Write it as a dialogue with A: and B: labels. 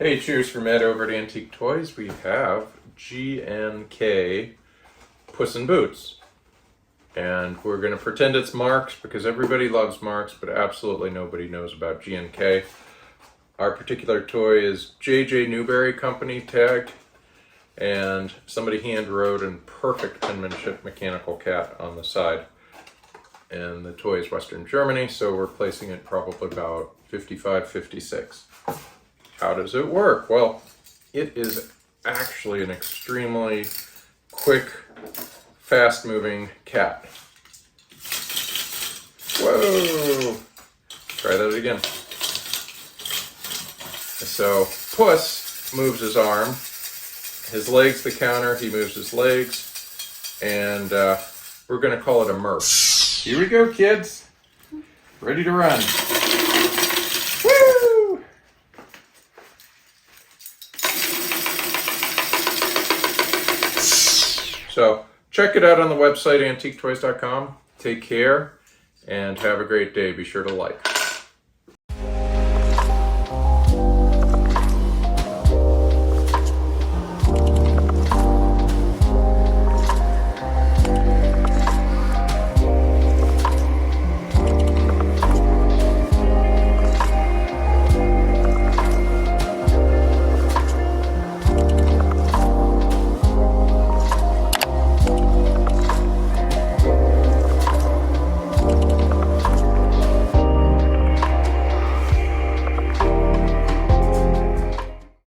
A: Hey, cheers from Ed over at Antique Toys. We have G&K Puss in Boots. And we're going to pretend it's marks because everybody loves marks, but absolutely nobody knows about G&K. Our particular toy is J.J. Newberry Company tagged, and somebody hand wrote in perfect penmanship mechanical cat on the side. And the toy is Western Germany, so we're placing it probably about 55, 56. How does it work? Well, it is actually an extremely quick, fast-moving cat. Whoa! Try that again. So, Puss moves his arm, his leg's the counter, he moves his legs, and we're going to call it a Murph. Here we go, kids. Ready to run. Woo! So, check it out on the website, AntiqueToys.com. Take care, and have a great day. Be sure to like.